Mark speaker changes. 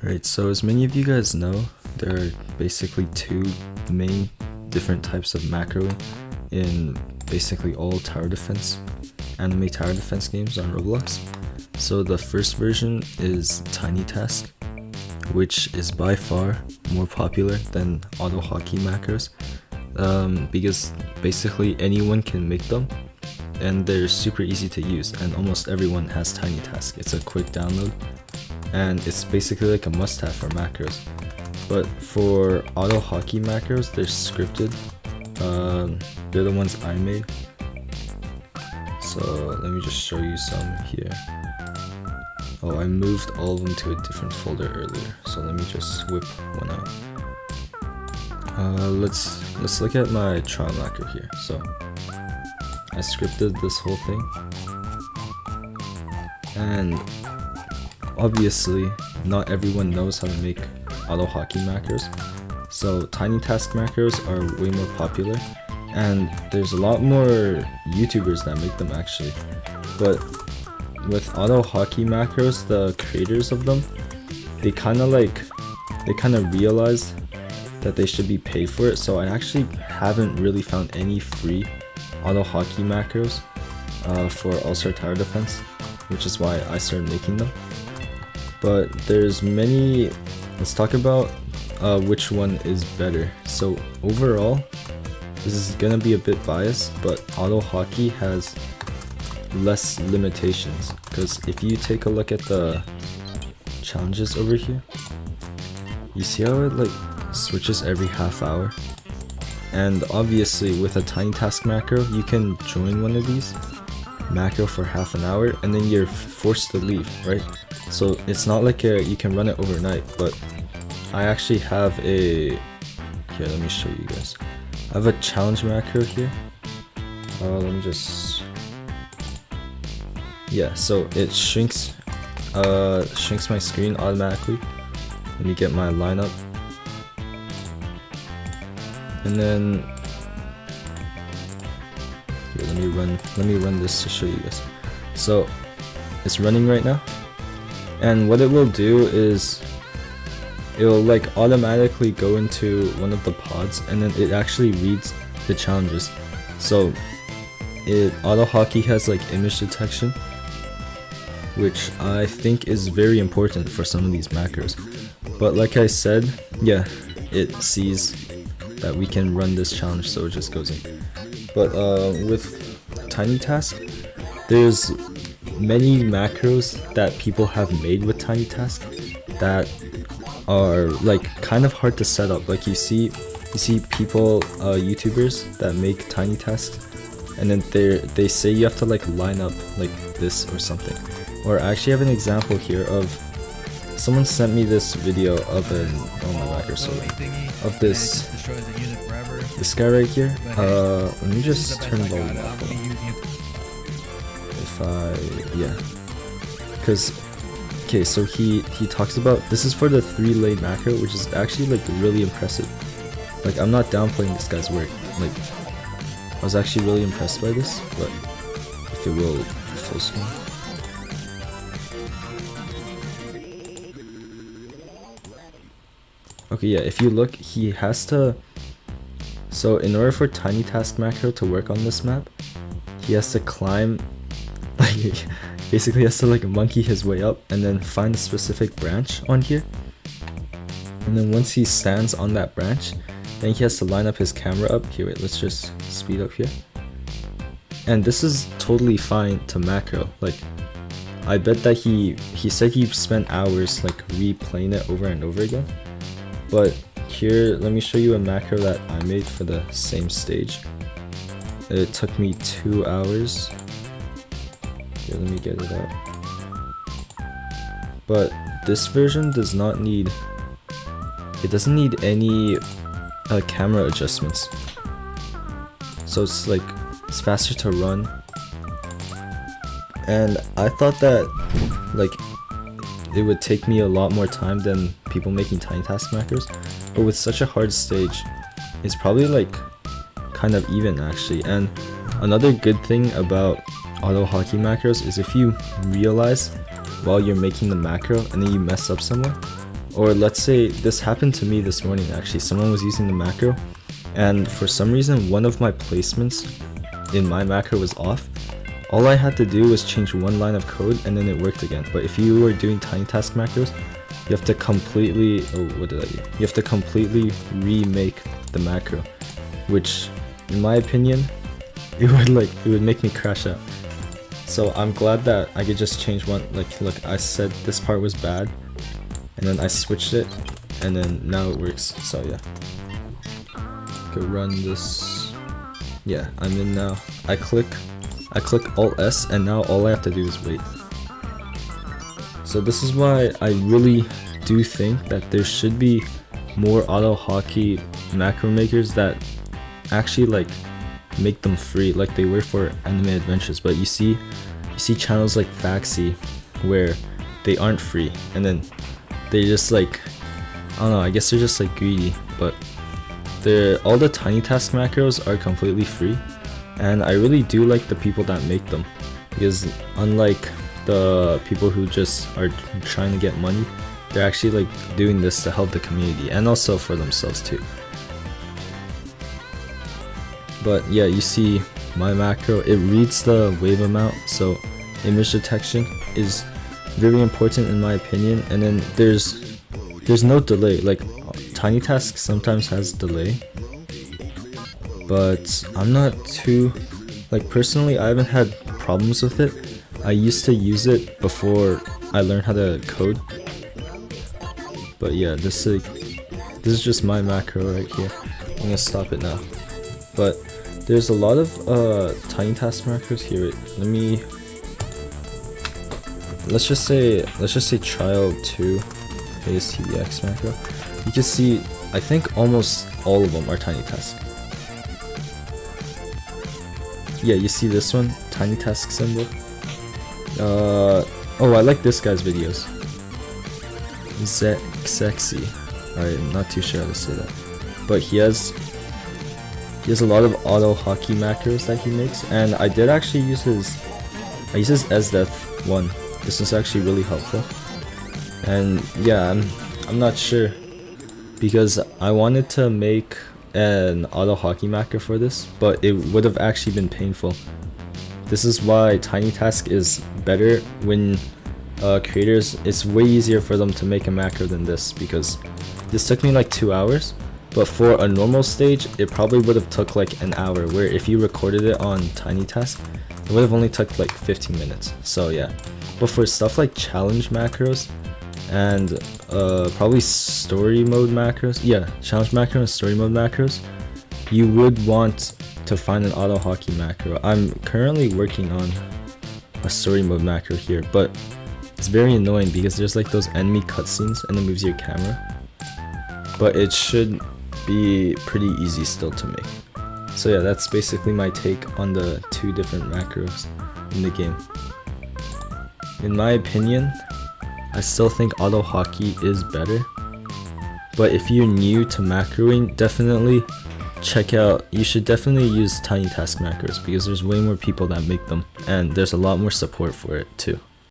Speaker 1: Right, so as many of you guys know, there are basically two main different types of macro in basically all tower defense, anime tower defense games on Roblox. So the first version is TinyTask, which is by far more popular than Autohotkey macros, because basically anyone can make them and they're super easy to use, and almost everyone has TinyTask. It's a quick download and it's basically like a must-have for macros. But for Autohotkey macros, they're scripted. They're the ones I made. So let me just show you some here. Oh, I moved all of them to a different folder earlier, so let me just whip one out. Let's look at my trial macro here. So I scripted this whole thing, and obviously not everyone knows how to make Autohotkey macros, so TinyTask macros are way more popular, and there's a lot more YouTubers that make them actually. But with Autohotkey macros, the creators of them, they kind of realized that they should be paid for it, so I actually haven't really found any free Autohotkey macros for All-Star Tower Defense, which is why I started making them. But there's many. Let's talk about which one is better. So overall, this is gonna be a bit biased, but Autohotkey has less limitations, because if you take a look at the challenges over here, you see how it like switches every half hour, and obviously with a TinyTask macro you can join one of these macro for half an hour and then you're forced to leave, right? So it's not like you can run it overnight. But I actually have a here, let me show you guys. I have a challenge macro here. Let me just, yeah, so it shrinks my screen automatically. Let me get my lineup, and then here, let me run this to show you guys. So it's running right now, and what it will do is it will like automatically go into one of the pods, and then it actually reads the challenges. So Autohotkey has like image detection, which I think is very important for some of these macros. But like I said, yeah, it sees that we can run this challenge, so it just goes in. But with TinyTask, there's many macros that people have made with TinyTask that are like kind of hard to set up. Like you see people, YouTubers that make TinyTasks, and then they say you have to like line up like this or something. Or I actually have an example here of someone sent me this video of of this guy right here. Let me just turn the volume off. Because okay, so he talks about, this is for the 3-lane macro, which is actually like really impressive. Like, I'm not downplaying this guy's work. Like, I was actually really impressed by this. But if it will full screen. Okay, yeah, if you look, he has to, so in order for TinyTask macro to work on this map, he has to climb, like, basically has to like monkey his way up and then find a specific branch on here. And then once he stands on that branch, then he has to line up his camera up. Here, wait, let's just speed up here. And this is totally fine to macro. Like, I bet that he said he spent hours like replaying it over and over again. But here, let me show you a macro that I made for the same stage. It took me 2 hours. Here, let me get it out. But this version does not need, it doesn't need any camera adjustments. So it's like, it's faster to run. And I thought that like it would take me a lot more time than people making TinyTask macros, but with such a hard stage, it's probably like kind of even actually. And another good thing about Autohotkey macros is if you realize while you're making the macro and then you mess up somewhere, Or let's say this happened to me this morning actually. Someone was using the macro and for some reason one of my placements in my macro was off. All I had to do was change one line of code and then it worked again. But if you were doing TinyTask macros, you have to completely, You have to completely remake the macro, which in my opinion, it would make me crash out. So I'm glad that I could just change one, look, I said this part was bad and then I switched it and then now it works. So yeah, could run this. Yeah, I'm in now. I click Alt S and now all I have to do is wait. So this is why I really do think that there should be more Autohotkey macro makers that actually make them free like they were for Anime Adventures. But you see channels like Faxi where they aren't free and then they just I don't know, I guess they're just greedy, but all the TinyTask macros are completely free and I really do like the people that make them, because unlike the people who just are trying to get money, they're actually doing this to help the community and also for themselves too. But yeah, you see my macro, it reads the wave amount, so image detection is very important in my opinion. And then there's no delay. TinyTask sometimes has delay, but I'm not too personally I haven't had problems with it. I used to use it before I learned how to code. But yeah, this is just my macro right here. I'm gonna stop it now. But there's a lot of TinyTask macros here. Let's just say trial 2 ASTDX macro. You can see I think almost all of them are TinyTask. Yeah, you see this one, TinyTask symbol. Oh, I like this guy's videos. Sexy. I'm not too sure how to say that, but he has a lot of Autohotkey macros that he makes, and I did actually use his SDeath one. This is actually really helpful. And yeah, I'm not sure, because I wanted to make an Autohotkey macro for this, but it would have actually been painful. This is why TinyTask is better when creators, it's way easier for them to make a macro than this, because this took me 2 hours, but for a normal stage it probably would have took an hour, where if you recorded it on TinyTask it would have only took 15 minutes. So yeah, but for stuff like challenge macros and probably story mode macros, yeah, challenge macro and story mode macros, you would want to find an Autohotkey macro. I'm currently working on a story mode macro here, but it's very annoying because there's those enemy cutscenes and it moves your camera, but it should be pretty easy still to make. So yeah, that's basically my take on the 2 different macros in the game. In my opinion, I still think Autohotkey is better, but if you're new to macroing, you should definitely use TinyTask macros, because there's way more people that make them and there's a lot more support for it too.